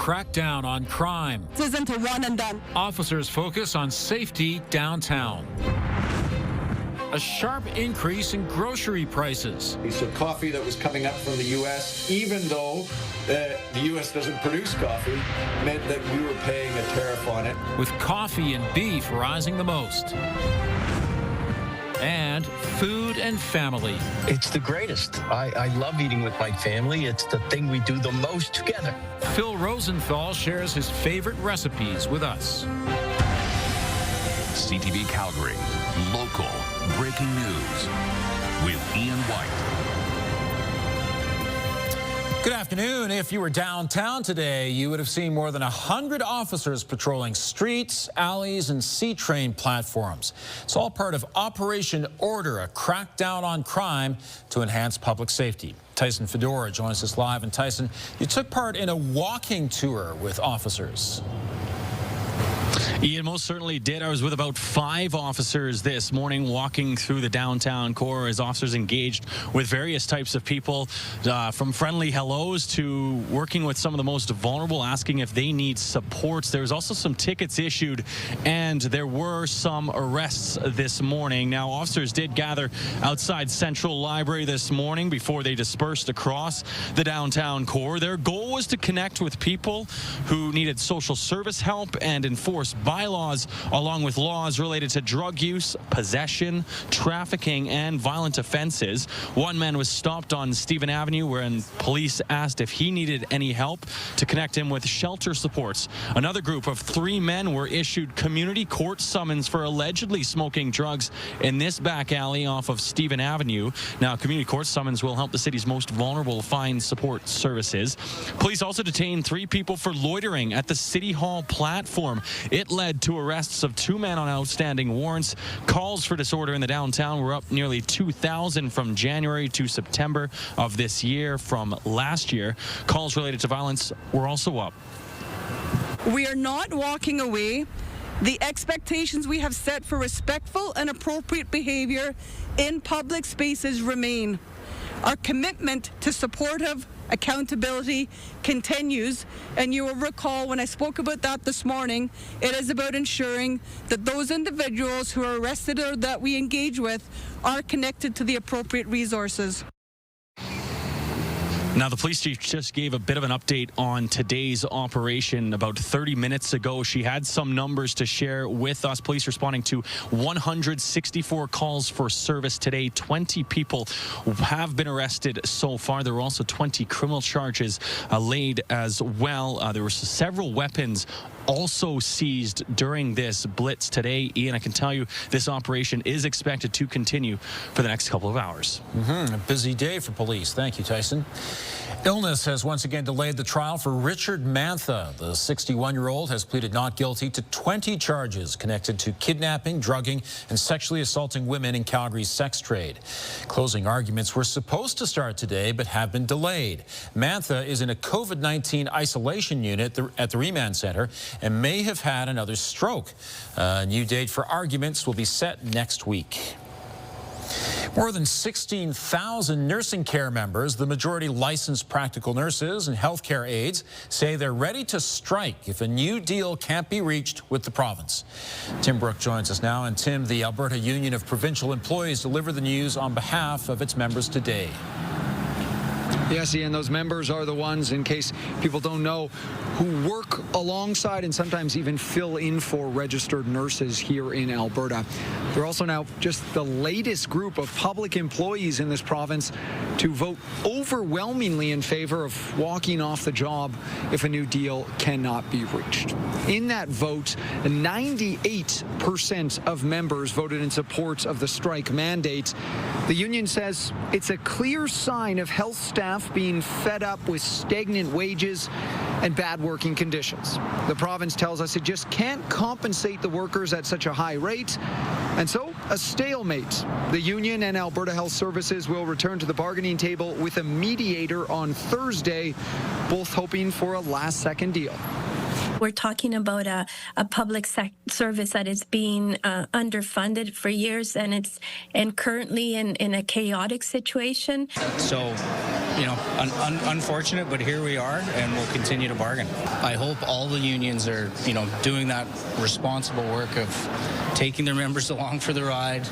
crack down on crime. This isn't a one and done. Officers focus on safety downtown. A sharp increase in grocery prices. So coffee that was coming up from the U.S., even though the U.S. doesn't produce coffee, meant that we were paying a tariff on it. With coffee and beef rising the most. And food and family. It's the greatest. I love eating with my family. It's the thing we do the most together. Phil Rosenthal shares his favorite recipes with us. CTV Calgary, local breaking news with Ian White. Good afternoon. If you were downtown today, you would have seen more than 100 officers patrolling streets, alleys, and C-train platforms. It's all part of Operation Order, a crackdown on crime to enhance public safety. Tyson Fedora joins us live. And Tyson, you took part in a walking tour with officers. Ian, most certainly did. I was with about 5 officers this morning walking through the downtown core as officers engaged with various types of people, from friendly hellos to working with some of the most vulnerable, asking if they need supports. There was also some tickets issued, and there were some arrests this morning. Now, officers did gather outside Central Library this morning before they dispersed across the downtown core. Their goal was to connect with people who needed social service help and enforce bylaws, along with laws related to drug use, possession, trafficking, and violent offenses. One man was stopped on Stephen Avenue when police asked if he needed any help to connect him with shelter supports. Another group of 3 men were issued community court summons for allegedly smoking drugs in this back alley off of Stephen Avenue. Now, community court summons will help the city's most vulnerable find support services. Police also detained 3 people for loitering at the City Hall platform. It led to arrests of 2 men on outstanding warrants. Calls for disorder in the downtown were up nearly 2,000 from January to September of this year from last year. Calls related to violence were also up. We are not walking away. The expectations we have set for respectful and appropriate behavior in public spaces remain. Our commitment to supportive accountability continues, and you will recall when I spoke about that this morning, it is about ensuring that those individuals who are arrested or that we engage with are connected to the appropriate resources. Now, the police chief just gave a bit of an update on today's operation about 30 minutes ago. She had some numbers to share with us. Police responding to 164 calls for service today. 20 people have been arrested so far. There were also 20 criminal charges laid as well. There were several weapons also seized during this blitz today. Ian, I can tell you this operation is expected to continue for the next couple of hours. A busy day for police. Thank you, Tyson. Illness has once again delayed the trial for Richard Mantha. The 61-year-old has pleaded not guilty to 20 charges connected to kidnapping, drugging, and sexually assaulting women in Calgary's sex trade. Closing arguments were supposed to start today, but have been delayed. Mantha is in a COVID-19 isolation unit at the Remand Center and may have had another stroke. A new date for arguments will be set next week. More than 16,000 nursing care members, the majority licensed practical nurses and healthcare aides, say they're ready to strike if a new deal can't be reached with the province. Tim Brooke joins us now. And Tim, the Alberta Union of Provincial Employees delivered the news on behalf of its members today. Yes, Ian, those members are the ones, in case people don't know, who work alongside and sometimes even fill in for registered nurses here in Alberta. They're also now just the latest group of public employees in this province to vote overwhelmingly in favor of walking off the job if a new deal cannot be reached. In that vote, 98% of members voted in support of the strike mandate. The union says it's a clear sign of health staff being fed up with stagnant wages and bad working conditions. The province tells us it just can't compensate the workers at such a high rate, and so a stalemate. The union and Alberta Health Services will return to the bargaining table with a mediator on Thursday, both hoping for a last-second deal. We're talking about a public service that is being underfunded for years, and currently in a chaotic situation. So unfortunate, but here we are, and we'll continue to bargain. I hope all the unions are, doing that responsible work of taking their members along for the ride,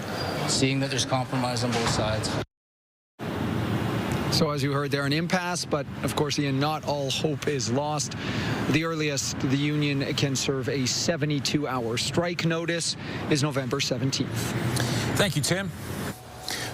seeing that there's compromise on both sides. So as you heard, they're an impasse, but of course, Ian, not all hope is lost. The earliest the union can serve a 72-hour strike notice is November 17th. Thank you, Tim.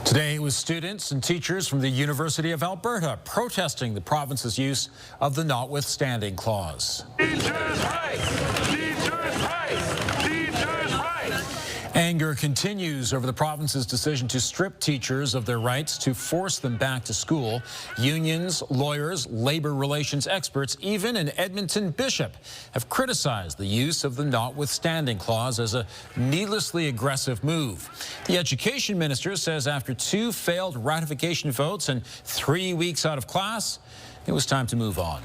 Today it was students and teachers from the University of Alberta protesting the province's use of the notwithstanding clause. Teachers' rights! Teachers' rights! Teachers' rights! Anger continues over the province's decision to strip teachers of their rights to force them back to school. Unions, lawyers, labor relations experts, even an Edmonton bishop have criticized the use of the notwithstanding clause as a needlessly aggressive move. The education minister says after 2 failed ratification votes and 3 weeks out of class, it was time to move on.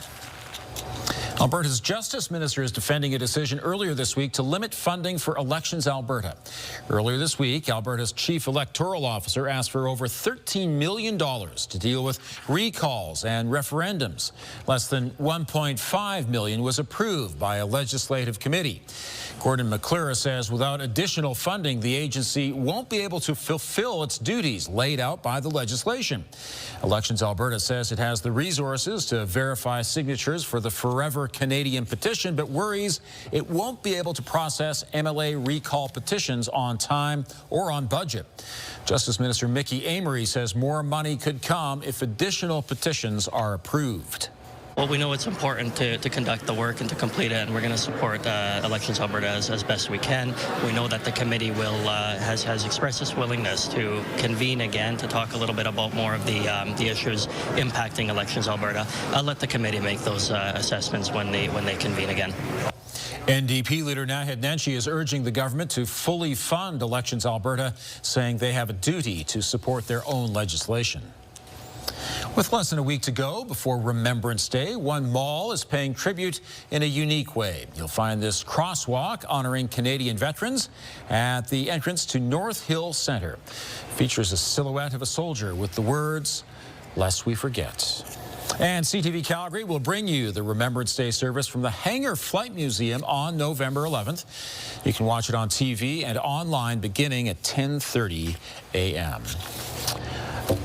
Alberta's Justice Minister is defending a decision earlier this week to limit funding for Elections Alberta. Earlier this week, Alberta's Chief Electoral Officer asked for over $13 million to deal with recalls and referendums. Less than $1.5 million was approved by a legislative committee. Gordon McClure says without additional funding, the agency won't be able to fulfill its duties laid out by the legislation. Elections Alberta says it has the resources to verify signatures for the Forever Canadian petition, but worries it won't be able to process MLA recall petitions on time or on budget. Justice Minister Mickey Amery says more money could come if additional petitions are approved. Well, we know it's important to conduct the work and to complete it, and we're going to support Elections Alberta as best we can. We know that the committee has expressed its willingness to convene again to talk a little bit about more of the issues impacting Elections Alberta. I'll let the committee make those assessments when they convene again. NDP leader Naheed Nenshi is urging the government to fully fund Elections Alberta, saying they have a duty to support their own legislation. With less than a week to go before Remembrance Day, one mall is paying tribute in a unique way. You'll find this crosswalk honoring Canadian veterans at the entrance to North Hill Centre. Features a silhouette of a soldier with the words, "Lest we forget." And CTV Calgary will bring you the Remembrance Day service from the Hangar Flight Museum on November 11th. You can watch it on TV and online beginning at 10:30 a.m.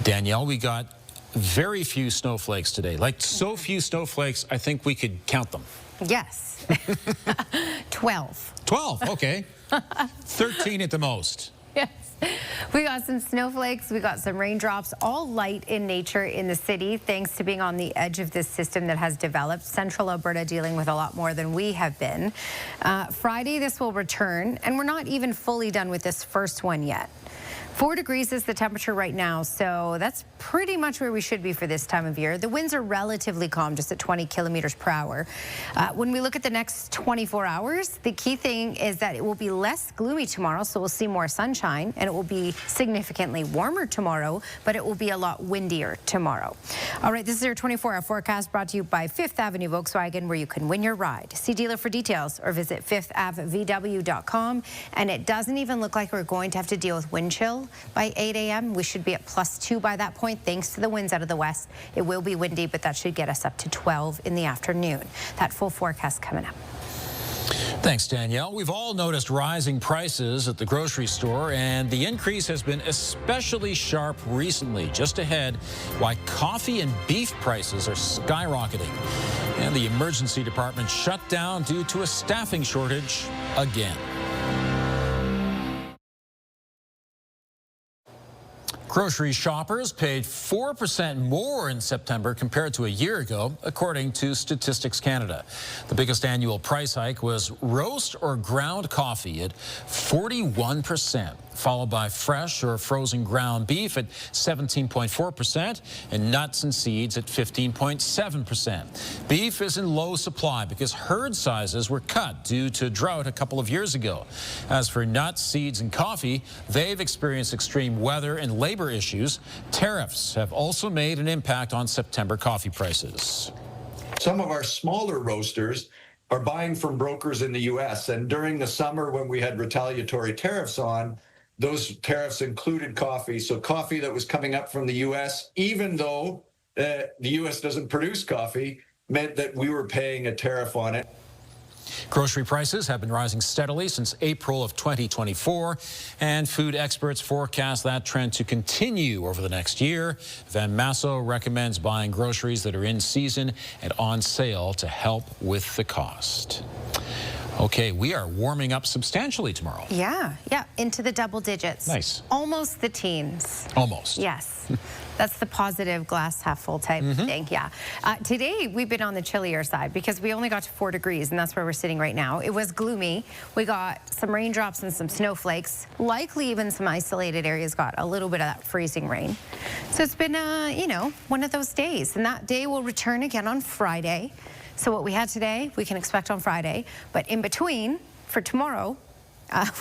Danielle, we got very few snowflakes today. Like so few snowflakes, I think we could count them. Yes. 12. 12, okay. 13 at the most. Yes. We got some snowflakes, we got some raindrops, all light in nature in the city, thanks to being on the edge of this system that has developed. Central Alberta dealing with a lot more than we have been. Friday, this will return, and we're not even fully done with this first one yet. 4 degrees is the temperature right now, so that's pretty much where we should be for this time of year. The winds are relatively calm, just at 20 kilometers per hour. When we look at the next 24 hours, the key thing is that it will be less gloomy tomorrow, so we'll see more sunshine, and it will be significantly warmer tomorrow, but it will be a lot windier tomorrow. All right, this is your 24-hour forecast brought to you by Fifth Avenue Volkswagen, where you can win your ride. See dealer for details or visit fifthAvVW.com. And it doesn't even look like we're going to have to deal with wind chill by 8 a.m. We should be at +2 by that point, thanks to the winds out of the west. It will be windy, but that should get us up to 12 in the afternoon. That full forecast coming up. Thanks, Danielle. We've all noticed rising prices at the grocery store, and the increase has been especially sharp recently. Just ahead, why coffee and beef prices are skyrocketing. And the emergency department shut down due to a staffing shortage again. Grocery shoppers paid 4% more in September compared to a year ago, according to Statistics Canada. The biggest annual price hike was roast or ground coffee at 41%, followed by fresh or frozen ground beef at 17.4% and nuts and seeds at 15.7%. Beef is in low supply because herd sizes were cut due to drought a couple of years ago. As for nuts, seeds, and coffee, they've experienced extreme weather and labor issues. Tariffs have also made an impact on September coffee prices. Some of our smaller roasters are buying from brokers in the U.S. And during the summer when we had retaliatory tariffs on, those tariffs included coffee. So coffee that was coming up from the U.S., even though the U.S. doesn't produce coffee meant that we were paying a tariff on it. Grocery prices have been rising steadily since April of 2024, and food experts forecast that trend to continue over the next year. Van Masso recommends buying groceries that are in season and on sale to help with the cost. Okay, we are warming up substantially tomorrow. Yeah, into the double digits. Nice. Almost the teens. Almost. Yes. That's the positive glass half full type thing, yeah. Today, we've been on the chillier side because we only got to 4 degrees, and that's where we're sitting right now. It was gloomy. We got some raindrops and some snowflakes. Likely even some isolated areas got a little bit of that freezing rain. So it's been, you know, one of those days, and that day will return again on Friday. So what we had today, we can expect on Friday. But in between, for tomorrow,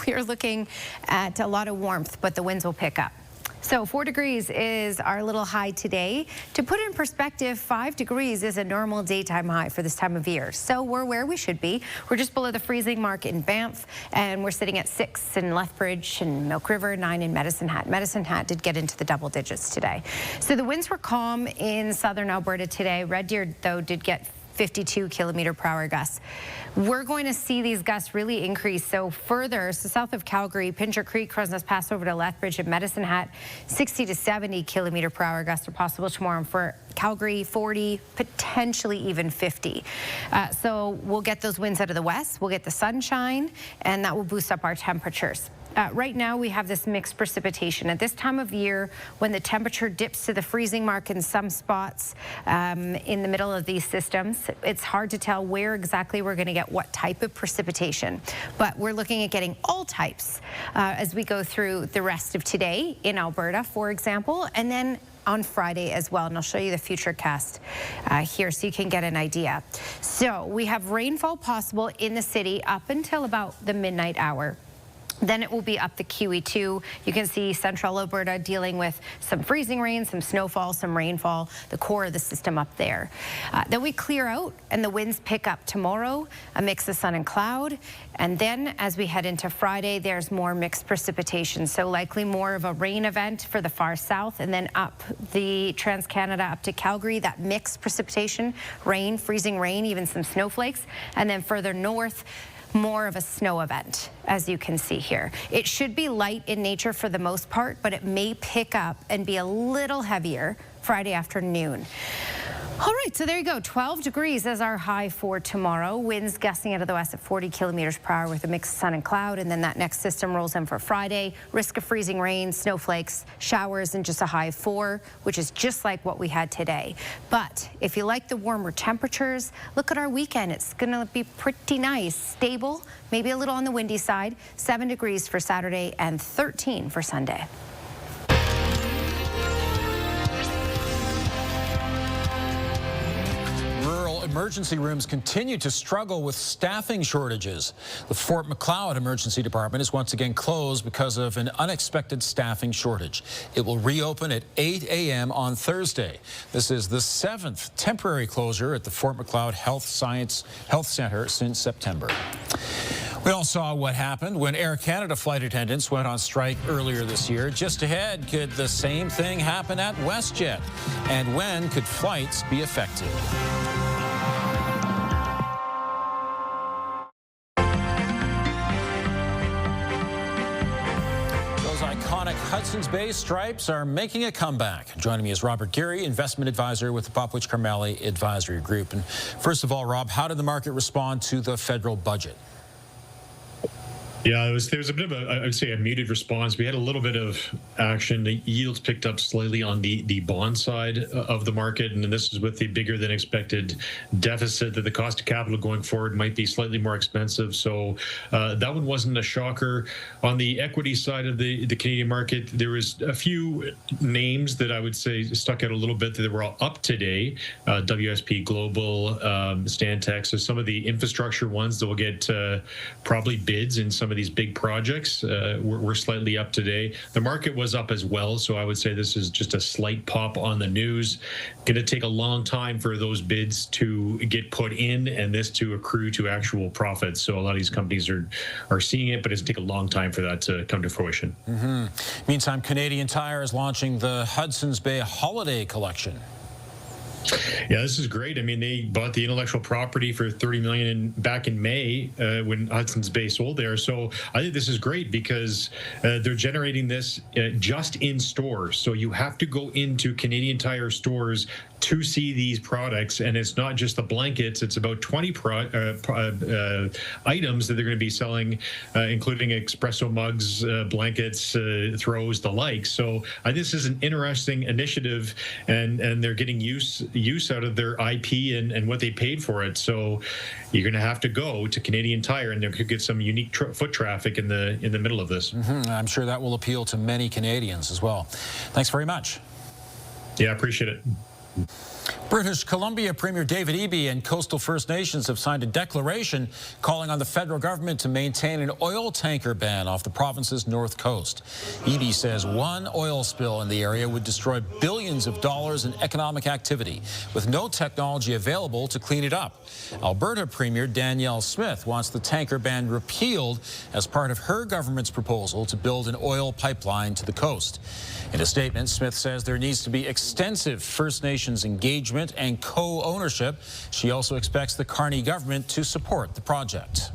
we are looking at a lot of warmth, but the winds will pick up. So 4 degrees is our little high today. To put in perspective, 5 degrees is a normal daytime high for this time of year. So we're where we should be. We're just below the freezing mark in Banff, and we're sitting at 6 in Lethbridge and Milk River, 9 in Medicine Hat. Medicine Hat did get into the double digits today. So the winds were calm in southern Alberta today. Red Deer, though, did get 52 kilometer per hour gusts. We're going to see these gusts really increase. So south of Calgary, Pincher Creek, Crosnest Pass over to Lethbridge and Medicine Hat, 60 to 70 kilometer per hour gusts are possible tomorrow. And for Calgary, 40, potentially even 50. So we'll get those winds out of the west, we'll get the sunshine, and that will boost up our temperatures. Right now, we have this mixed precipitation. At this time of year, when the temperature dips to the freezing mark in some spots in the middle of these systems, it's hard to tell where exactly we're going to get what type of precipitation. But we're looking at getting all types as we go through the rest of today in Alberta, for example, and then on Friday as well. And I'll show you the future cast here so you can get an idea. So we have rainfall possible in the city up until about the midnight hour. Then it will be up the QE2. You can see central Alberta dealing with some freezing rain, some snowfall, some rainfall, the core of the system up there. Then we clear out and the winds pick up tomorrow, a mix of sun and cloud. And then as we head into Friday, there's more mixed precipitation. So likely more of a rain event for the far south, and then up the Trans-Canada up to Calgary, that mixed precipitation, rain, freezing rain, even some snowflakes. And then further north, more of a snow event, as you can see here. It should be light in nature for the most part, but it may pick up and be a little heavier Friday afternoon. All right, so there you go. 12 degrees as our high for tomorrow. Winds gusting out of the west at 40 kilometers per hour with a mix of sun and cloud. And then that next system rolls in for Friday. Risk of freezing rain, snowflakes, showers, and just a high of 4, which is just like what we had today. But if you like the warmer temperatures, look at our weekend. It's going to be pretty nice, stable, maybe a little on the windy side. 7 degrees for Saturday and 13 for Sunday. Emergency rooms continue to struggle with staffing shortages. The Fort Macleod Emergency Department is once again closed because of an unexpected staffing shortage. It will reopen at 8 a.m. on Thursday. This is the 7th temporary closure at the Fort Macleod Health Center since September. We all saw what happened when Air Canada flight attendants went on strike earlier this year. Just ahead, could the same thing happen at WestJet? And when could flights be affected? Hudson's Bay stripes are making a comeback. Joining me is Robert Geary, investment advisor with the Popwich Carmeli Advisory Group. And first of all, Rob, how did the market respond to the federal budget? Yeah, there was a bit of I would say a muted response. We had a little bit of action. The yields picked up slightly on the bond side of the market, and this is with the bigger than expected deficit that the cost of capital going forward might be slightly more expensive. So that one wasn't a shocker. On the equity side of the Canadian market, there was a few names that I would say stuck out a little bit that were all up today. WSP Global, Stantec, so some of the infrastructure ones that will get probably bids in some of these big projects were slightly up today. The market was up as well, so I would say this is just a slight pop on the news. Going to take a long time for those bids to get put in and this to accrue to actual profits. So a lot of these companies are seeing it, but it's going to take a long time for that to come to fruition. Meantime, Canadian Tire is launching the Hudson's Bay Holiday Collection. Yeah, this is great. I mean, they bought the intellectual property for $30 million back in May when Hudson's Bay sold there. So I think this is great because they're generating this just in stores. So you have to go into Canadian Tire stores to see these products, and it's not just the blankets. It's about 20 items that they're going to be selling, including espresso mugs, blankets, throws, the like. So this is an interesting initiative, and they're getting use out of their IP and what they paid for it. So you're going to have to go to Canadian Tire, and there could get some unique foot traffic in the middle of this. I'm sure that will appeal to many Canadians as well. Thanks very much. Yeah, I appreciate it. British Columbia Premier David Eby and coastal First Nations have signed a declaration calling on the federal government to maintain an oil tanker ban off the province's north coast. Eby says one oil spill in the area would destroy billions of dollars in economic activity, with no technology available to clean it up. Alberta Premier Danielle Smith wants the tanker ban repealed as part of her government's proposal to build an oil pipeline to the coast. In a statement, Smith says there needs to be extensive First Nations engagement and co-ownership. She also expects the Carney government to support the project.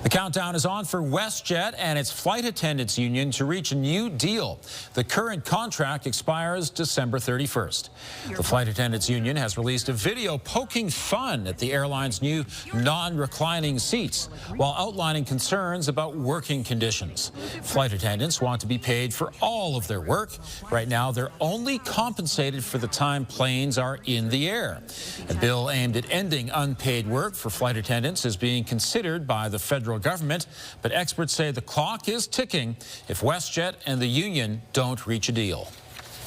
The countdown is on for WestJet and its flight attendants union to reach a new deal. The current contract expires December 31st. The flight attendants union has released a video poking fun at the airline's new non-reclining seats while outlining concerns about working conditions. Flight attendants want to be paid for all of their work. Right now, they're only compensated for the time planes are in the air. A bill aimed at ending unpaid work for flight attendants is being considered by the federal government, but experts say the clock is ticking if WestJet and the union don't reach a deal.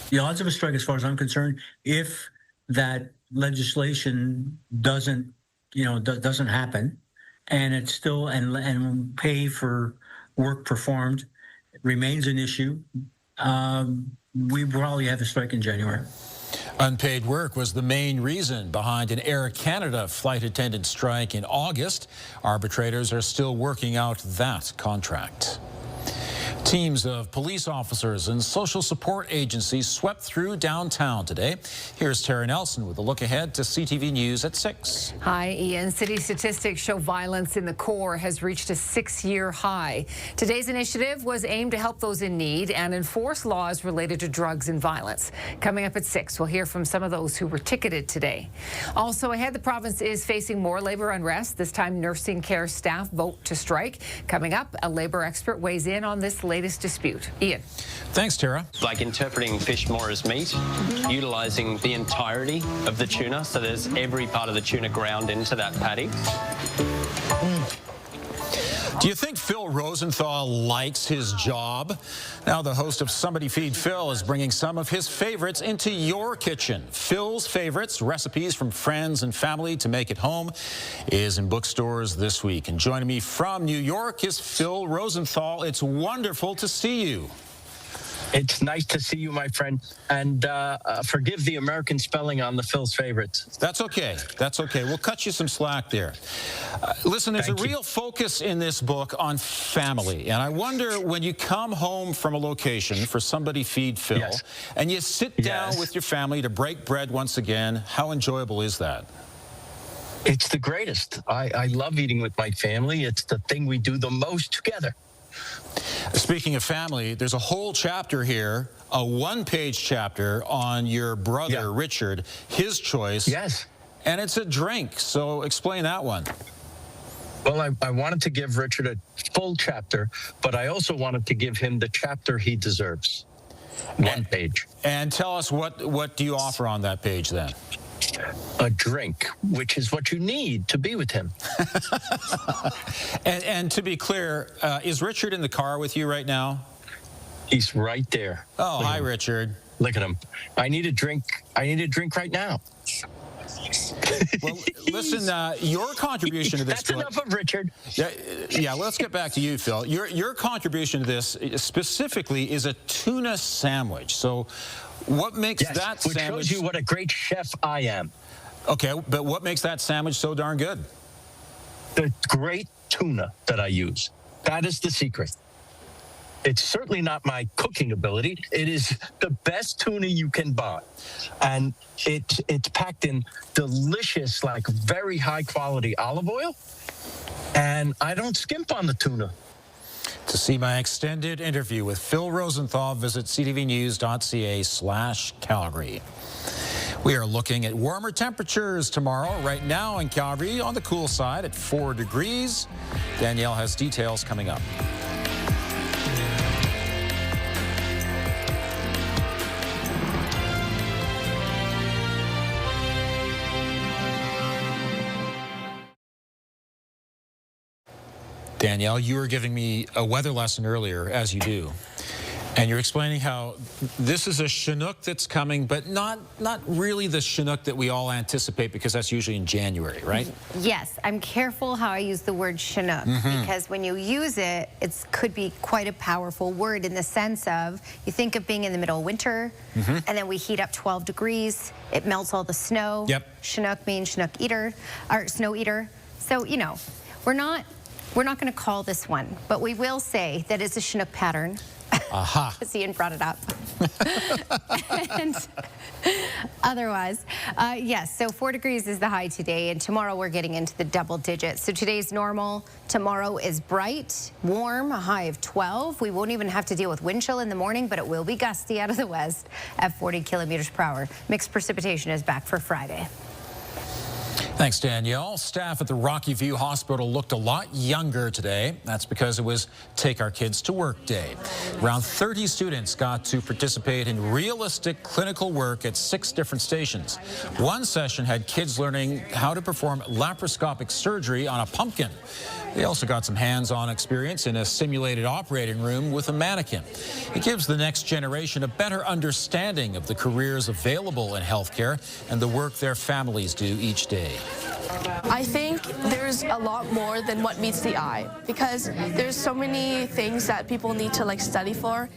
The odds of a strike, as far as I'm concerned, if that legislation doesn't happen, and it's still and pay for work performed remains an issue, we probably have a strike in January. Unpaid work was the main reason behind an Air Canada flight attendant strike in August. Arbitrators are still working out that contract. Teams of police officers and social support agencies swept through downtown today. Here's Tara Nelson with a look ahead to CTV News at 6. Hi, Ian. City statistics show violence in the core has reached a 6-year high. Today's initiative was aimed to help those in need and enforce laws related to drugs and violence. Coming up at 6, we'll hear from some of those who were ticketed today. Also ahead, the province is facing more labor unrest. This time, nursing care staff vote to strike. Coming up, a labor expert weighs in on this latest dispute. Ian. Thanks, Tara. Like interpreting fish more as meat, utilising the entirety of the tuna, so there's every part of the tuna ground into that patty. Do you think Phil Rosenthal likes his job? Now the host of Somebody Feed Phil is bringing some of his favorites into your kitchen. Phil's Favorites, recipes from friends and family to make at home, is in bookstores this week. And joining me from New York is Phil Rosenthal. It's wonderful to see you. It's nice to see you, my friend. And forgive the American spelling on the Phil's Favorites. That's okay. That's okay. We'll cut you some slack there. Listen, there's a real focus in this book on family. And I wonder, when you come home from a location for Somebody Feed Phil, and you sit down with your family to break bread once again, how enjoyable is that? It's the greatest. I love eating with my family. It's the thing we do the most together. Speaking of family, there's a whole chapter here, a one-page chapter on your brother, Richard, his choice. Yes. And it's a drink, so explain that one. Well, I wanted to give Richard a full chapter, but I also wanted to give him the chapter he deserves. One page. And tell us, what do you offer on that page then? A drink, which is what you need to be with him. and to be clear, is Richard in the car with you right now? He's right there. Oh, hi, Richard. Look at him. I need a drink. I need a drink right now. Well, listen, your contribution to this That's enough of Richard. Yeah, let's get back to you, Phil. Your contribution to this specifically is a tuna sandwich. So what makes that which sandwich... shows you what a great chef I am. Okay, but what makes that sandwich so darn good? The great tuna that I use. That is the secret. It's certainly not my cooking ability. It is the best tuna you can buy. And it's packed in delicious, like very high quality olive oil. And I don't skimp on the tuna. To see my extended interview with Phil Rosenthal, visit ctvnews.ca/Calgary. We are looking at warmer temperatures tomorrow. Right now in Calgary, on the cool side at 4 degrees. Danielle has details coming up. Danielle, you were giving me a weather lesson earlier, as you do. And you're explaining how this is a Chinook that's coming, but not really the Chinook that we all anticipate, because that's usually in January, right? Yes, I'm careful how I use the word Chinook, because when you use it, it could be quite a powerful word in the sense of, you think of being in the middle of winter, and then we heat up 12 degrees, it melts all the snow. Yep. Chinook means Chinook eater, or snow eater. So, you know, we're not going to call this one, but we will say that it's a Chinook pattern. Aha. Because Ian brought it up. And otherwise, yes, so 4 degrees is the high today, and tomorrow we're getting into the double digits. So today's normal. Tomorrow is bright, warm, a high of 12. We won't even have to deal with wind chill in the morning, but it will be gusty out of the west at 40 kilometers per hour. Mixed precipitation is back for Friday. Thanks, Danielle. Staff at the Rocky View Hospital looked a lot younger today. That's because it was Take Our Kids to Work Day. Around 30 students got to participate in realistic clinical work at 6 different stations. One session had kids learning how to perform laparoscopic surgery on a pumpkin. They also got some hands-on experience in a simulated operating room with a mannequin. It gives the next generation a better understanding of the careers available in healthcare and the work their families do each day. I think there's a lot more than what meets the eye, because there's so many things that people need to study for,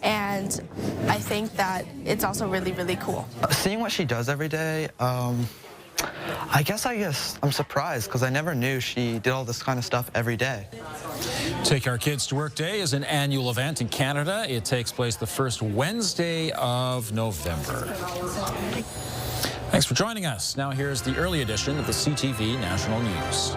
and I think that it's also really, really cool. Seeing what she does every day, I guess I'm surprised, because I never knew she did all this kind of stuff every day. Take Our Kids to Work Day is an annual event in Canada. It takes place the first Wednesday of November. Thanks for joining us. Now here's the early edition of the CTV National News.